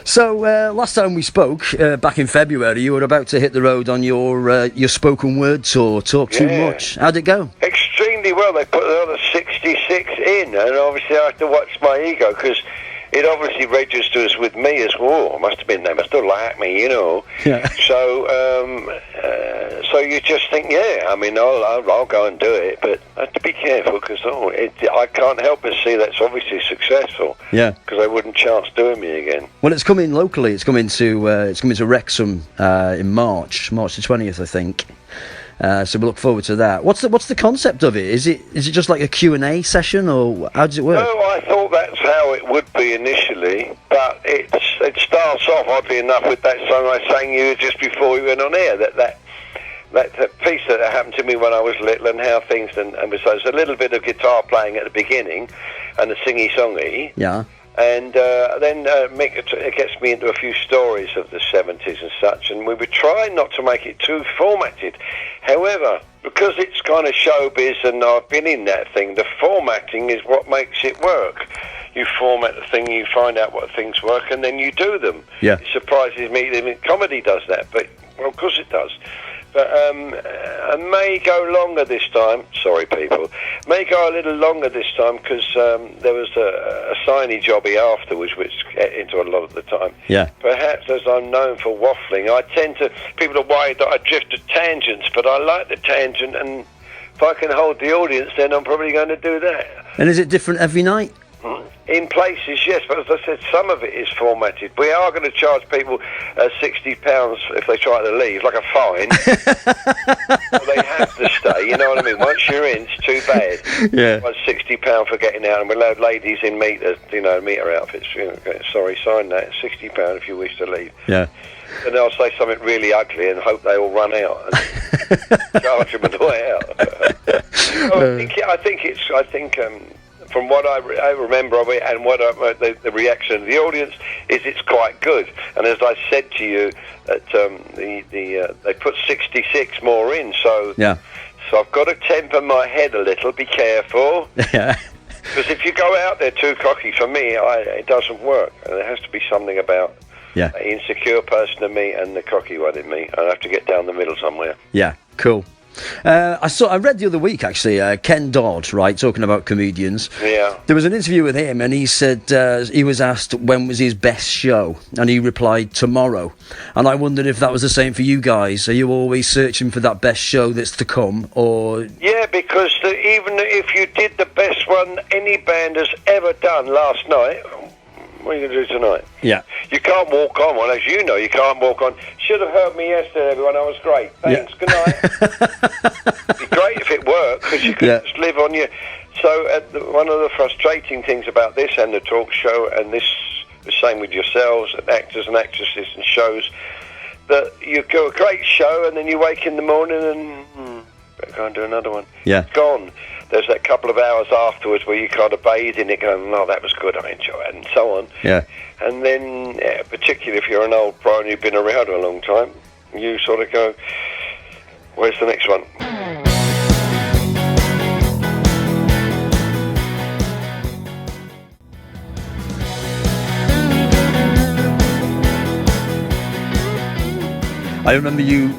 So, last time we spoke, back in February, you were about to hit the road on your spoken word tour, Talk Too Much. How'd it go? Extremely well. They put another 66 in, and obviously I have to watch my ego, because it obviously registers with me as well. They must have liked me, you know. Yeah. So you just think, I'll go and do it, but I have to be careful, because I can't help but see that's obviously successful. Yeah. Because they wouldn't chance doing me again. Well, it's coming locally. It's coming to Wrexham in March the 20th, I think. So we look forward to that. What's the concept of it? Is it just like a Q&A session, or how does it work? No, I thought that's how it would be initially, but it starts off, oddly enough, with that song I sang you just before we went on air. That piece that happened to me when I was little, and how things so there's a little bit of guitar playing at the beginning, and a singy-songy. Yeah. And then it gets me into a few stories of the 70s and such, and we were trying not to make it too formatted. However, because it's kind of showbiz and I've been in that thing, the formatting is what makes it work. You format the thing, you find out what things work, and then you do them. Yeah. It surprises me. I mean, comedy does that, but, well, of course it does. But I may go longer this time. Sorry, people. May go a little longer this time, because there was a signage jobby afterwards, which get into a lot of the time. Yeah. Perhaps as I'm known for waffling, people are worried that I drift at tangents, but I like the tangent, and if I can hold the audience, then I'm probably going to do that. And is it different every night? In places, yes, but as I said, some of it is formatted. We are going to charge people £60 if they try to leave, like a fine. They have to stay, you know what I mean? Once you're in, it's too bad. Yeah. It's £60 for getting out, and we allowed ladies in meter outfits. Sorry, sign that. £60 if you wish to leave. Yeah. And I'll say something really ugly and hope they all run out and charge them on the way out. I think from what I remember of it, and what the reaction of the audience is, it's quite good. And as I said to you, that they put 66 more in, so yeah. So I've got to temper my head a little. Be careful. Yeah. Because if you go out there too cocky, for me, it doesn't work. And there has to be something about the insecure person in me and the cocky one in me. I have to get down the middle somewhere. Yeah, cool. I read the other week, actually, Ken Dodd, right, talking about comedians. Yeah. There was an interview with him, and he said he was asked when was his best show, and he replied, tomorrow. And I wondered if that was the same for you guys. Are you always searching for that best show that's to come, or...? Yeah, because even if you did the best one any band has ever done last night... What are you going to do tonight? Yeah. You can't walk on. Well, as you know, you can't walk on. Should have heard me yesterday, everyone. I was great. Thanks. Yeah. Good night. It'd be great if it worked, because you could just live on your... So one of the frustrating things about this and the talk show, and this the same with yourselves and actors and actresses and shows, that you go a great show and then you wake in the morning and better go and do another one. Yeah. It's gone. There's that couple of hours afterwards where you kind of bathe in it going, oh, that was good, I enjoy it, and so on. Yeah. And then, particularly if you're an old pro and you've been around a long time, you sort of go, where's the next one? I remember you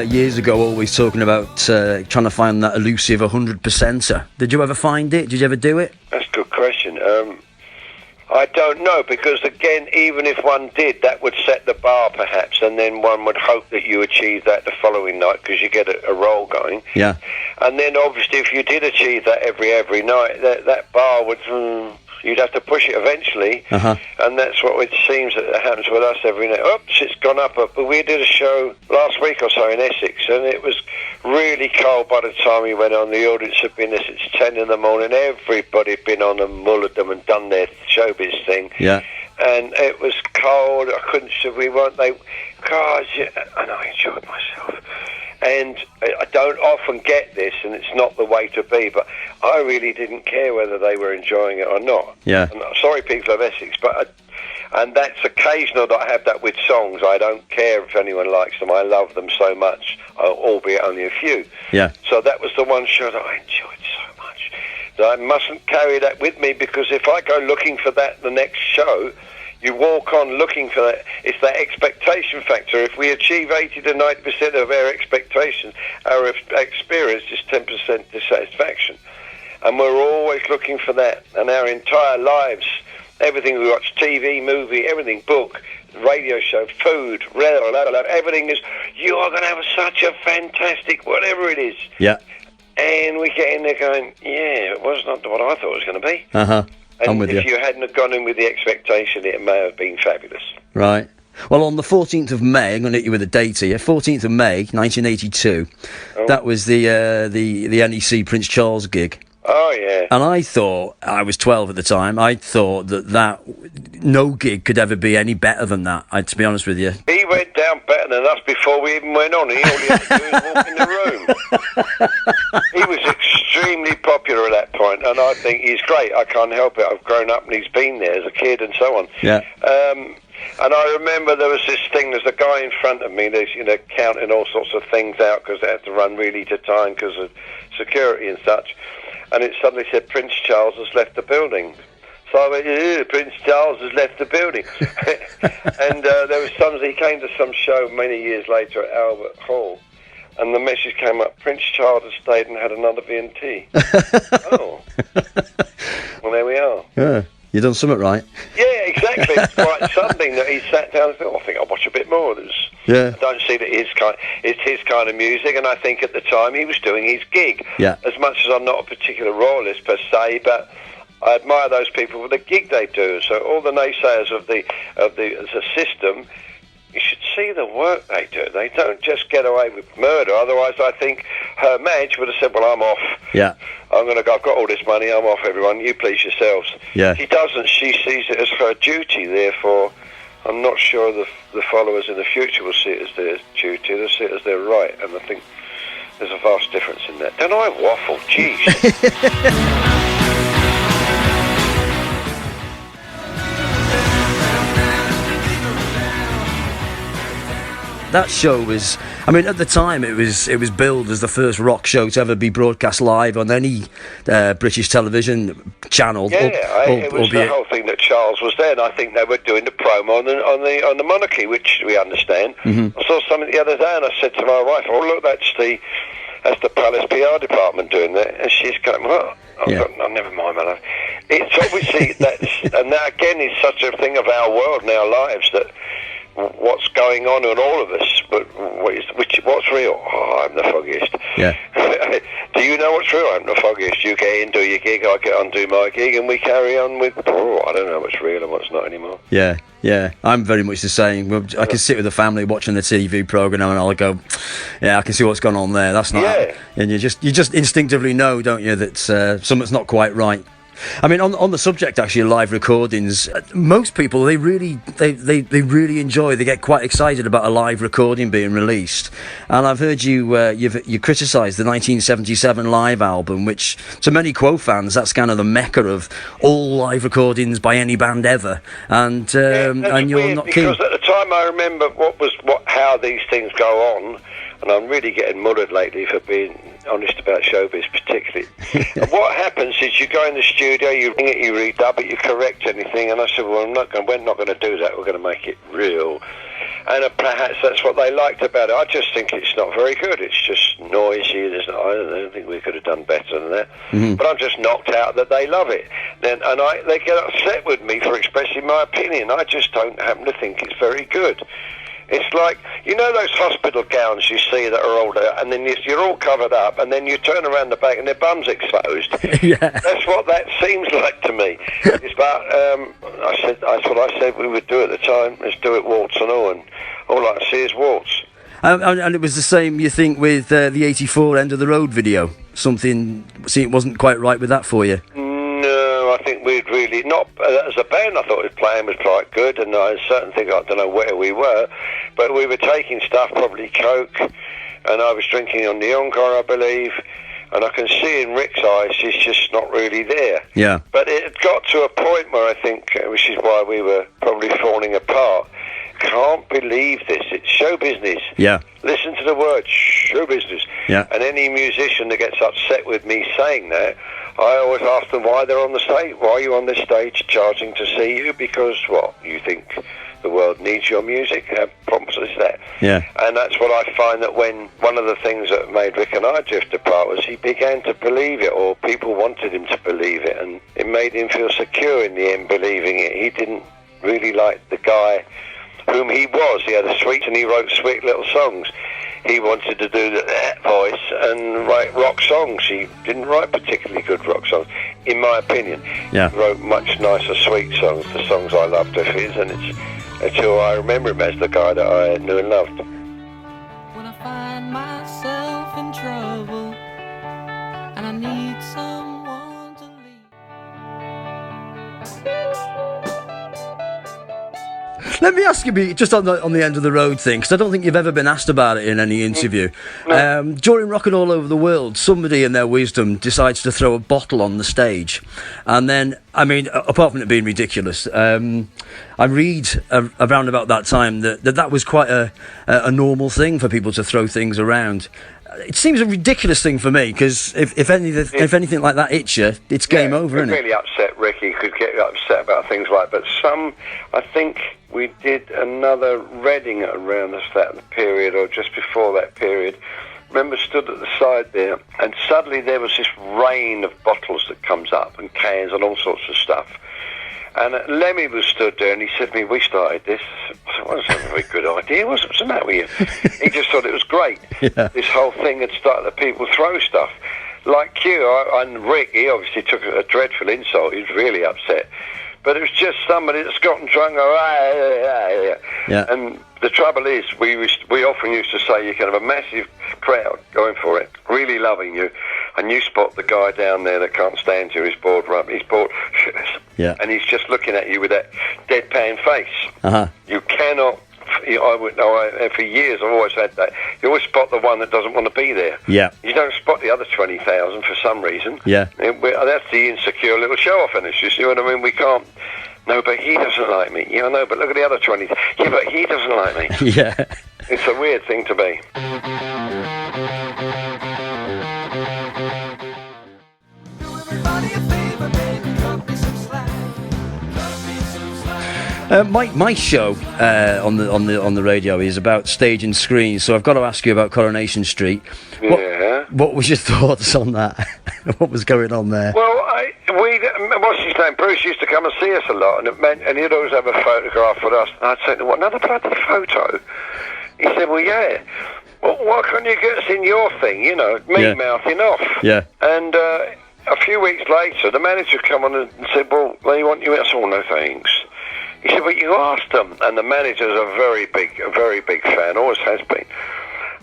years ago always talking about trying to find that elusive 100%er. Did you ever find it? Did you ever do it? That's a good question. I don't know, because again, even if one did, that would set the bar perhaps, and then one would hope that you achieve that the following night, because you get a roll going. Yeah. And then obviously if you did achieve that every night, that bar would... You'd have to push it eventually, and that's what it seems that happens with us every night. Oops, it's gone up. But we did a show last week or so in Essex, and it was really cold by the time we went on. The audience had been there since 10 in the morning. Everybody had been on and mullered them and done their showbiz thing. Yeah. And it was cold. I couldn't... We weren't... And I enjoyed myself. And I don't often get this, and it's not the way to be, but I really didn't care whether they were enjoying it or not. Yeah. And I'm sorry, people of Essex, and that's occasional that I have that with songs. I don't care if anyone likes them. I love them so much, albeit only a few. Yeah. So that was the one show that I enjoyed so much. That I mustn't carry that with me, because if I go looking for that the next show, You walk on looking for that. It's that expectation factor. If we achieve 80 to 90% of our expectations, our experience is 10% dissatisfaction. And we're always looking for that. And our entire lives, everything we watch, TV, movie, everything, book, radio show, food, everything is, you are going to have such a fantastic, whatever it is. Yeah. And we get in there going, yeah, it was not what I thought it was going to be. Uh-huh. And if you hadn't have gone in with the expectation, it may have been fabulous. Right. Well, on the 14th of May, I'm going to hit you with a date here. 14th of May, 1982. That was the NEC Prince Charles gig. Oh, yeah. And I thought, I was 12 at the time, I thought that no gig could ever be any better than that, to be honest with you. He went down better than us before we even went on. All he had to do was walk in the room. He was extremely popular at that point, and I think he's great. I can't help it. I've grown up and he's been there as a kid and so on. Yeah. And I remember there was this thing, there's a guy in front of me, there's, counting all sorts of things out because they had to run really to time because of security and such. And it suddenly said, Prince Charles has left the building. So I went, Prince Charles has left the building. And he came to some show many years later at Albert Hall, and the message came up, Prince Charles has stayed and had another V&T. Oh. Well, there we are. Yeah. You done something right. Yeah, exactly. It's quite something that he sat down and thought, I think I'll watch a bit more of this. Yeah. I don't see that it's his kind of music, and I think at the time he was doing his gig. Yeah. As much as I'm not a particular royalist per se, but I admire those people for the gig they do. So all the naysayers of the system, you should see the work they do. They don't just get away with murder. Otherwise, I think Her Madge would have said, well, I'm off. Yeah. I've got all this money, I'm off, everyone. You please yourselves. Yeah. She doesn't. She sees it as her duty. Therefore, I'm not sure the followers in the future will see it as their duty. They'll see it as their right. And I think there's a vast difference in that. Don't I waffle? Jeez. That show was, at the time it was billed as the first rock show to ever be broadcast live on any British television channel. Yeah, it was the whole thing that Charles was there, and I think they were doing the promo on the Monarchy, which we understand. Mm-hmm. I saw something the other day, and I said to my wife, "Oh, look, that's the Palace PR department doing that," and she's going, "Well." Oh, never mind, my love. It's obviously and that again is such a thing of our world and our lives that. What's going on in all of us, but what's real? Oh, I'm the foggiest. Yeah. Do you know what's real? I'm the foggiest. You get in, do your gig, I get on, do my gig, and we carry on with, I don't know what's real and what's not anymore. Yeah, yeah. I'm very much the same. I can sit with the family watching the TV programme and I'll go, yeah, I can see what's going on there. That's not... Yeah. And you just instinctively know, don't you, that something's not quite right. On the subject, actually, live recordings, most people, they really enjoy, they get quite excited about a live recording being released. And I've heard you criticise the 1977 live album, which, to many Quo fans, that's kind of the mecca of all live recordings by any band ever. And you're not keen. Because at the time I remember how these things go on, and I'm really getting mullered lately for being honest about showbiz particularly. And what happens is you go in the studio, you ring it, you redub it, you correct anything, and I said, well, we're not going to do that, we're going to make it real. And perhaps that's what they liked about it. I just think it's not very good. It's just noisy. I don't think we could have done better than that. Mm-hmm. But I'm just knocked out that they love it. They get upset with me for expressing my opinion. I just don't happen to think it's very good. It's like, those hospital gowns you see that are all there, and then you're all covered up, and then you turn around the back and their bum's exposed. Yeah. That's what that seems like to me. It's about, that's what I said we would do at the time. Let's do it warts and all, and all I see is warts. And it was the same, you think, with the 84 End of the Road video? It wasn't quite right with that for you? No, I think we'd really not as a band. I thought his playing was quite good, and I certainly think I don't know where we were, but we were taking stuff, probably coke, and I was drinking on the Encore, I believe, and I can see in Rick's eyes he's just not really there. Yeah. But it had got to a point where I think, which is why we were probably falling apart. Can't believe this. It's show business. Yeah. Listen to the word show business. Yeah. And any musician that gets upset with me saying that, I always ask them why they're on the stage. Why are you on this stage charging to see you? Because, what, you think the world needs your music? How problems is that? Yeah. And that's what I find, that when one of the things that made Rick and I drift apart was he began to believe it, or people wanted him to believe it, and it made him feel secure in the end believing it. He didn't really like the guy whom he was. He had a sweet, and he wrote sweet little songs. He wanted to do that voice and write rock songs. He didn't write particularly good rock songs, in my opinion. Yeah. He wrote much nicer, sweet songs, the songs I loved of his, and it's who I remember him as, the guy that I knew and loved. When I find myself in trouble and I need someone to leave. Let me ask you, just on the end of the road thing, because I don't think you've ever been asked about it in any interview. No. During Rockin' All Over the World, somebody in their wisdom decides to throw a bottle on the stage. And then, I mean, apart from it being ridiculous, I read around about that time that was quite a normal thing for people to throw things around. It seems a ridiculous thing for me, because if anything like that hits you, it's game over, isn't it? It really upset Ricky. He could get upset about things like that. But I think we did another Reading around that period, or just before that period. Remember, stood at the side there, and suddenly there was this rain of bottles that comes up, and cans and all sorts of stuff. And Lemmy was stood there, and he said to me, "We started this." I said, "Well, that's a very good idea. What's the matter with you?" He just thought it was great. Yeah. This whole thing had started that people throw stuff. Like Q, and Rick, he obviously took a dreadful insult. He was really upset. But it was just somebody that's gotten drunk. Yeah. And the trouble is, we often used to say you can have a massive crowd going for it, really loving you, and you spot the guy down there that can't stand you. He's bored, Yeah. and he's just looking at you with that deadpan face. Uh-huh. You cannot. For years I've always had that. You always spot the one that doesn't want to be there. Yeah. You don't spot the other 20,000 for some reason. Yeah. That's the insecure little show-off in us, you see what I mean? We can't... No, but he doesn't like me. Yeah, I know, but look at the other 20. Yeah, but he doesn't like me. Yeah. It's a weird thing to be. My show on the radio is about stage and screen, so I've got to ask you about Coronation Street. What was your thoughts on that? What was going on there? Well, what's his name? Bruce used to come and see us a lot, and he'd always have a photograph with us. And I'd say, "What, another bloody photo?" He said, "Well, yeah. Well, why can't you get us in your thing? You know, me mouthing off." Yeah. And a few weeks later, the manager come on and said, "Well, they want you." I said, "Oh, no, thanks." He said, "But you asked them." And the manager's a very big fan, always has been.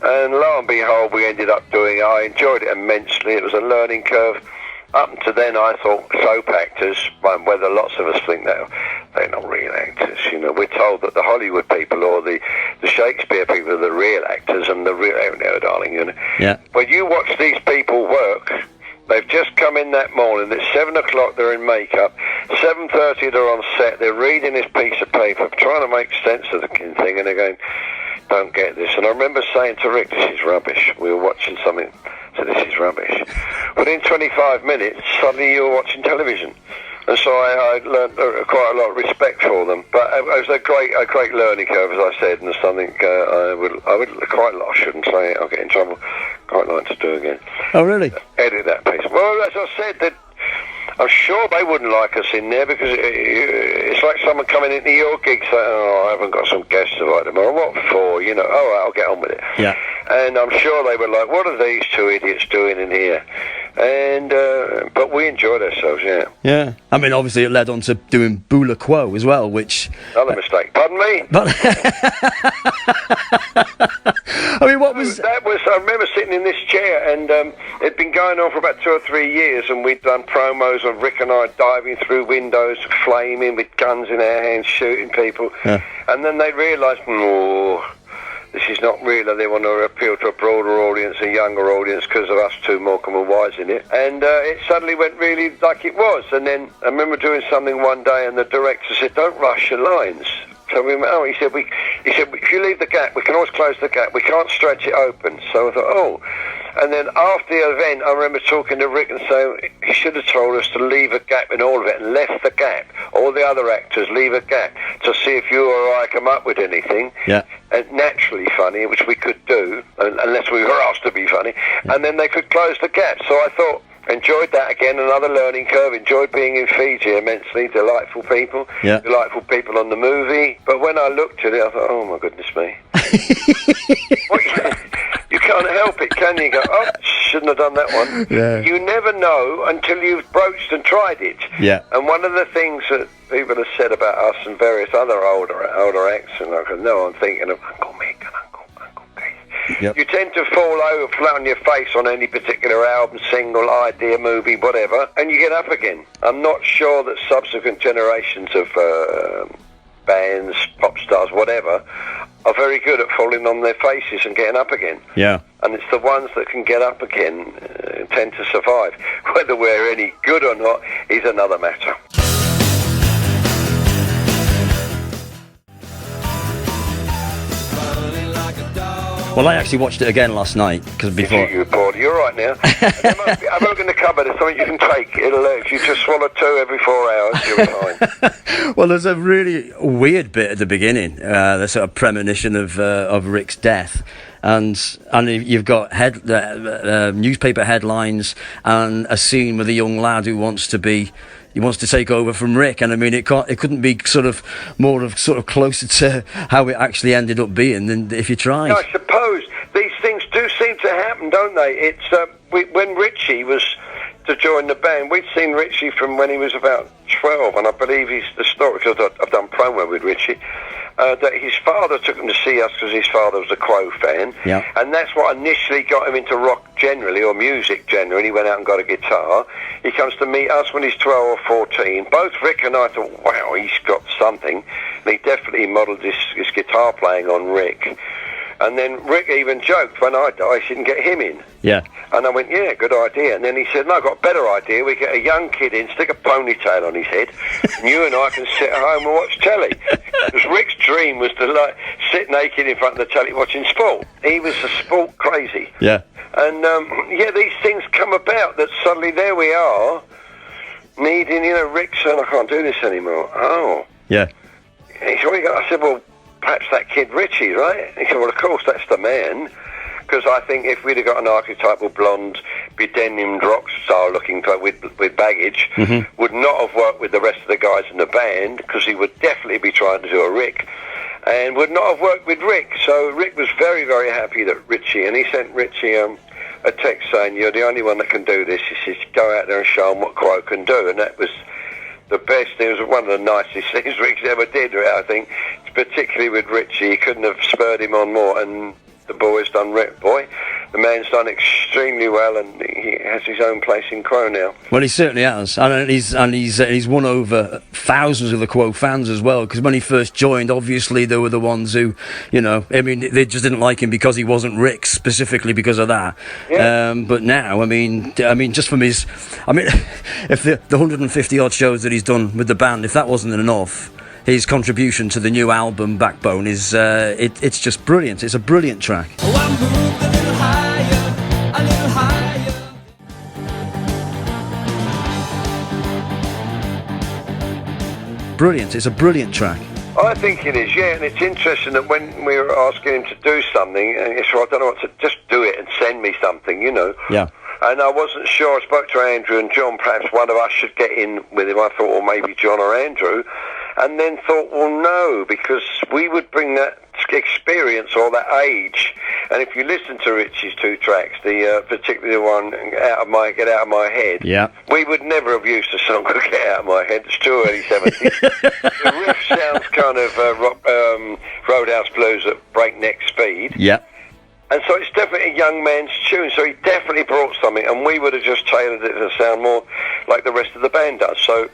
And lo and behold, we ended up doing it. I enjoyed it immensely. It was a learning curve. Up until then, I thought soap actors, whether lots of us think that they're not real actors. You know, we're told that the Hollywood people or the Shakespeare people are the real actors, and the real, oh no, darling, you know. Yeah. But you watch these people work. They've just come in that morning. It's 7 o'clock. They're in makeup. 7:30 they're on set. They're reading this piece of paper, trying to make sense of the thing, and they're going, "Don't get this." And I remember saying to Rick, "This is rubbish." We were watching something. So this is rubbish. Within 25 minutes, suddenly you were watching television. And so I learned quite a lot of respect for them. But it was a great learning curve, as I said, and something I would quite like, I shouldn't say it, I'll get in trouble, quite like to do again. Oh, really? Edit that piece. Well, as I said, that I'm sure they wouldn't like us in there, because it's like someone coming into your gig saying, "Oh, I haven't got some guests to invite tomorrow." What for? You know, all right, I'll get on with it. Yeah. And I'm sure they were like, "What are these two idiots doing in here?" And but we enjoyed ourselves, yeah. Yeah. I mean, obviously it led on to doing Bula Quo as well, which... Another mistake. Pardon me? But I mean, what was... That was... I remember sitting in this chair, and it'd been going on for about 2 or 3 years, and we'd done promos of Rick and I diving through windows, flaming with guns in our hands, shooting people. Yeah. And then they realised, this is not real, and they want to appeal to a broader audience, a younger audience, because of us two, Morecambe and Wise, in it. And it suddenly went really like it was. And then I remember doing something one day, and the director said, "Don't rush your lines." So we went, he said, if you leave the gap, we can always close the gap. We can't stretch it open. So I thought, And then after the event, I remember talking to Rick and saying he should have told us to leave a gap in all of it, and left the gap. All the other actors leave a gap to see if you or I come up with anything. Yeah. And naturally funny, which we could do, unless we were asked to be funny, and then they could close the gap. So I thought, enjoyed that again, another learning curve, enjoyed being in Fiji immensely, delightful people on the movie. But when I looked at it, I thought, oh my goodness me. You can't help it, can you? You go, oh, shouldn't have done that one. Yeah. You never know until you've broached and tried it. Yeah. And one of the things that people have said about us and various other older acts, and I know I'm thinking of Uncle Mick and Uncle Keith. Yep. You tend to fall over flat on your face on any particular album, single, idea, movie, whatever, and you get up again. I'm not sure that subsequent generations of bands, pop stars, whatever, are very good at falling on their faces and getting up again. Yeah. And it's the ones that can get up again tend to survive. Whether we're any good or not is another matter. Well, I actually watched it again last night because before. You're bored. You're right now. Have a look in the cupboard. There's something you can take. If you just swallow 2 every 4 hours, you'll be fine. Well, there's a really weird bit at the beginning, the sort of premonition of Rick's death. And you've got newspaper headlines and a scene with a young lad who wants to take over from Rick, and I mean it couldn't be sort of closer to how it actually ended up being than if you tried. No, I suppose these things do seem to happen, don't they? It's when Richie was to join the band, we'd seen Richie from when he was about 12, and I believe he's the story, because I've done promo with Richie, that his father took him to see us because his father was a Quo fan, and that's what initially got him into rock generally, or music generally. He went out and got a guitar. He comes to meet us when he's 12 or 14. Both Rick and I thought, wow, he's got something, and he definitely modelled his guitar playing on Rick. And then Rick even joked, when I die, she can get him in. Yeah. And I went, yeah, good idea. And then he said, no, I've got a better idea. We get a young kid in, stick a ponytail on his head, and you and I can sit at home and watch telly. Because Rick's dream was to sit naked in front of the telly watching sport. He was a sport crazy. Yeah. And, these things come about that suddenly there we are, needing, Rick said, I can't do this anymore. Oh. Yeah. He said, I said, well, perhaps that kid Richie, right? He said, well, of course, that's the man. Because I think if we'd have got an archetypal blonde, bedenimed rock star looking with baggage, would not have worked with the rest of the guys in the band, because he would definitely be trying to do a Rick, and would not have worked with Rick. So Rick was very, very happy that Richie, and he sent Richie a text saying, you're the only one that can do this. He says, go out there and show them what Quo can do. And that was the best. It was one of the nicest things Rick's ever did, I think, particularly with Richie. He couldn't have spurred him on more, and the boy's done the man's done extremely well, and he has his own place in Quo now. Well, he certainly has, and he's won over thousands of the Quo fans as well, because when he first joined, obviously there were the ones who, they just didn't like him because he wasn't Rick, specifically because of that. Yeah. But now, just from his, if the 150 odd shows that he's done with the band, if that wasn't enough, his contribution to the new album Backbone is it's just brilliant. It's a brilliant track. Oh, I moved a little higher, a little higher. Brilliant. It's a brilliant track. I think it is, yeah, and it's interesting that when we were asking him to do something, and he said, I don't know what to, just do it and send me something, Yeah. And I wasn't sure. I spoke to Andrew and John. Perhaps one of us should get in with him. I thought, well, maybe John or Andrew. And then thought, well, no, because we would bring that experience or that age. And if you listen to Richie's 2 tracks, the particularly the one Get Out of My Head, we would never have used a song called Get Out of My Head. It's too early 70s. The riff sounds kind of Roadhouse Blues at breakneck speed. Yeah. And so it's definitely a young man's tune, so he definitely brought something, and we would have just tailored it to sound more like the rest of the band does. So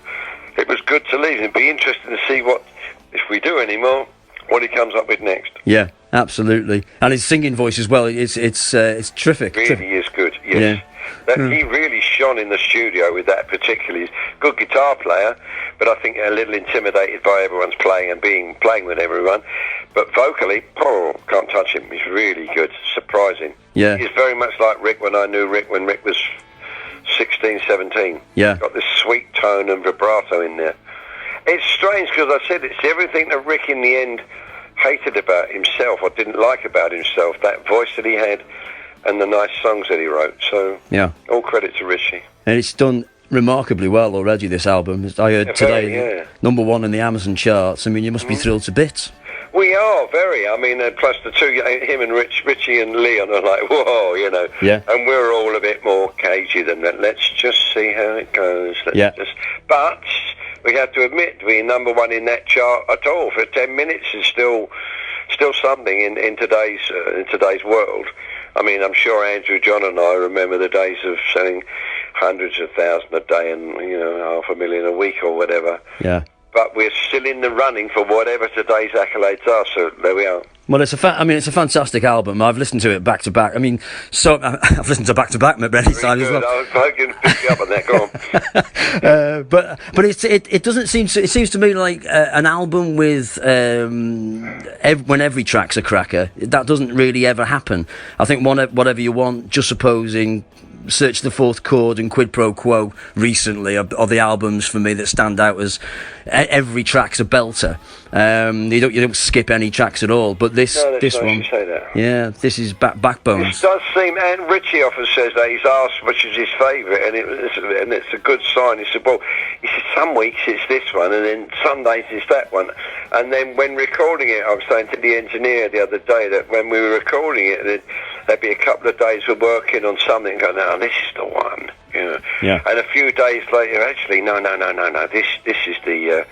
it was good to leave. It'd be interesting to see what, if we do any more, what he comes up with next. Yeah, absolutely. And his singing voice as well, it's terrific. It really is good, yes. Yeah. He really shone in the studio with that particularly. Good guitar player, but I think a little intimidated by everyone's playing and playing with everyone. But vocally, can't touch him. He's really good, surprising. Yeah. He's very much like Rick when I knew Rick when Rick was 16, 17. Yeah. Got this sweet tone and vibrato in there. It's strange because I said it's everything that Rick in the end hated about himself or didn't like about himself, that voice that he had and the nice songs that he wrote. So, yeah, all credit to Richie. And it's done remarkably well already, this album. I heard today, number 1 in the Amazon charts. I mean, you must be thrilled to bits. We are, very. I mean, plus the two, him and Richie and Leon are like, whoa, you know. Yeah. And we're all a bit more cagey than that. Let's just see how it goes. But we have to admit, being number 1 in that chart at all for 10 minutes is still something in today's world. I mean, I'm sure Andrew, John and I remember the days of selling hundreds of thousands a day and, 500,000 a week or whatever. Yeah. But we're still in the running for whatever today's accolades are, so there we are. Well, it's a fantastic album. I've listened to it back to back. I mean, I've listened to back many times as well. I can pick you up on that. Go on. But it doesn't seem to. It seems to me like an album with when every track's a cracker. That doesn't really ever happen. I think whatever you want, just supposing. Search the Fourth Chord and Quid Pro Quo recently are the albums for me that stand out as every track's a belter. You don't skip any tracks at all. But this one, you say that. Yeah, this is Backbones. It does seem, and Richie often says that he's asked which is his favourite, and it's a good sign. He said, well, some weeks it's this one, and then some days it's that one. And then when recording it, I was saying to the engineer the other day that when we were recording it, there'd be a couple of days we're working on something and go, no, this is the one. Yeah. And a few days later, actually, no, this is the...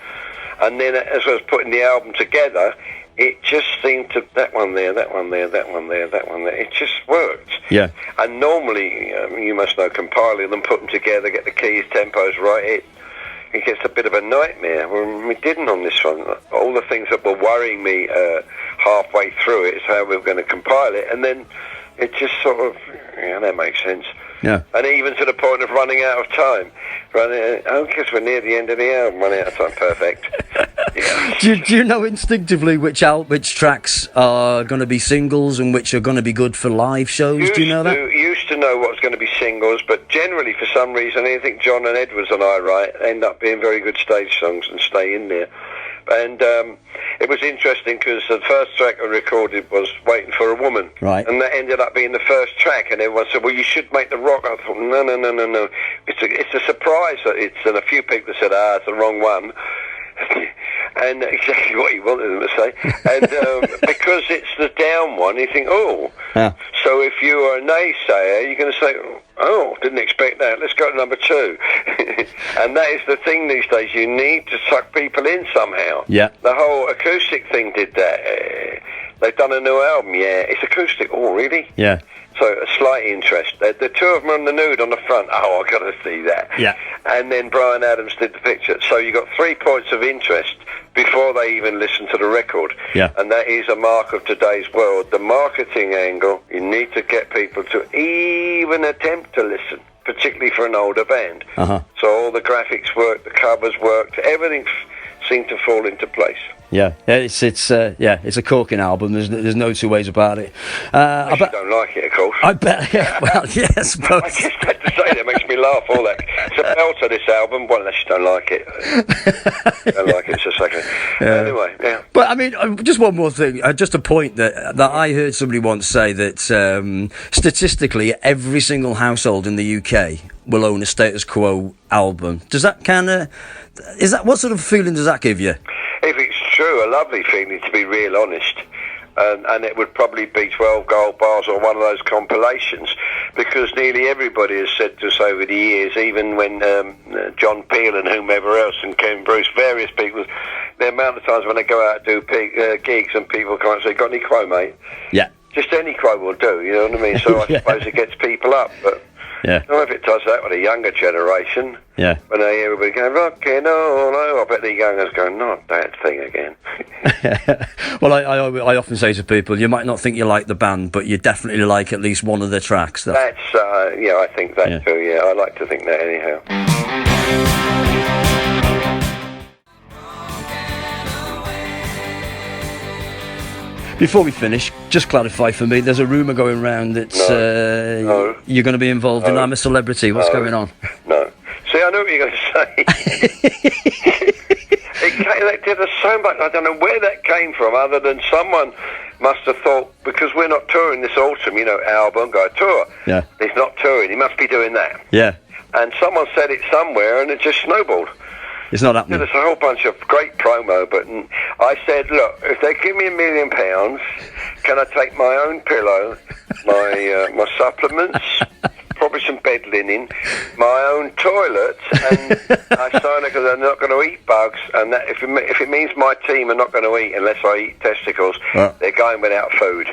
and then as I was putting the album together, it just seemed to... That one there. It just worked. Yeah. And normally, you must know, compiling them, put them together, get the keys, tempos right, it gets a bit of a nightmare. Well, we didn't on this one. All the things that were worrying me halfway through it is how we were going to compile it, and then it just sort of... Yeah, that makes sense. Yeah. And even to the point of running out of time. Because we're near the end of the album, running out of time. Perfect. Yeah. Do you know instinctively which tracks are going to be singles and which are going to be good for live shows? Do you know that? Used to know what was going to be singles, but generally, for some reason, I think John and Edwards and I write end up being very good stage songs and stay in there. And it was interesting because the first track I recorded was Waiting for a Woman. Right. And that ended up being the first track, and everyone said, well, you should make the rock. I thought, no. It's a surprise. And a few people said, it's the wrong one. And exactly what he wanted them to say. And because it's the down one, you think, Yeah. So if you are a naysayer, you're going to say, didn't expect that, let's go to number 2. And that is the thing these days, you need to suck people in somehow. Yeah. The whole acoustic thing did that. They've done a new album, it's acoustic. Oh, really? Yeah. So a slight interest. The two of them on the nude on the front. I've got to see that. Yeah. And then Brian Adams did the picture. So you got 3 points of interest before they even listen to the record. Yeah. And that is a mark of today's world. The marketing angle, you need to get people to even attempt to listen, particularly for an older band. Uh-huh. So all the graphics worked, the covers worked, everything seemed to fall into place. Yeah, it's a corking album. There's no two ways about it. I don't like it, of course. I bet. Yeah, well, yeah, I suppose. I just had to say that, makes me laugh. All that. It's a belter, this album. Well, unless you don't like it. Don't like it. It's a second. Anyway, yeah. But I mean, just one more thing. Just a point that I heard somebody once say that statistically, every single household in the UK will own a Status Quo album. Does that what sort of feeling does that give you? If it's true, a lovely feeling, to be real honest. And it would probably be 12 gold bars or one of those compilations, because nearly everybody has said to us over the years, even when John Peel and whomever else and Ken Bruce, various people, the amount of times when they go out to do gigs and people come and say, got any Quo, mate? Yeah. Just any Quo will do, you know what I mean? So I suppose it gets people up, but... Yeah. I don't know if it does that with a younger generation. Yeah. When they hear everybody going, rockin' all over, I bet the youngers go, not that thing again. Well, I often say to people, you might not think you like the band, but you definitely like at least one of their tracks. That's, I think that too, I like to think that anyhow. Before we finish, just clarify for me, there's a rumour going around that No. you're going to be involved in I'm a Celebrity. What's going on? No. See, I know what you're going to say. They did us so much. I don't know where that came from, other than someone must have thought, because we're not touring this autumn, album, go tour. Yeah. He's not touring. He must be doing that. Yeah. And someone said it somewhere, and it just snowballed. It's not happening. There's a whole bunch of great promo, but I said, look, if they give me £1 million, can I take my own pillow, my supplements, probably some bed linen, my own toilet, and I sign it because I'm not going to eat bugs, and that if it means my team are not going to eat unless I eat testicles, they're going without food.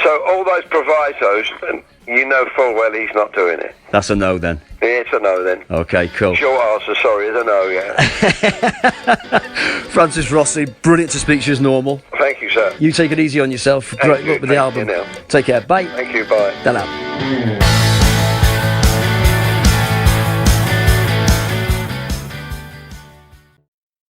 So all those provisos, you know full well he's not doing it. That's a no then. Yeah, it's a no then. Okay, cool. Short answer, sorry, it's a no, yeah. Francis Rossi, brilliant to speak to you as normal. Thank you, sir. You take it easy on yourself. Great luck with the album. Take care. Bye. Thank you, bye. Ta-ra.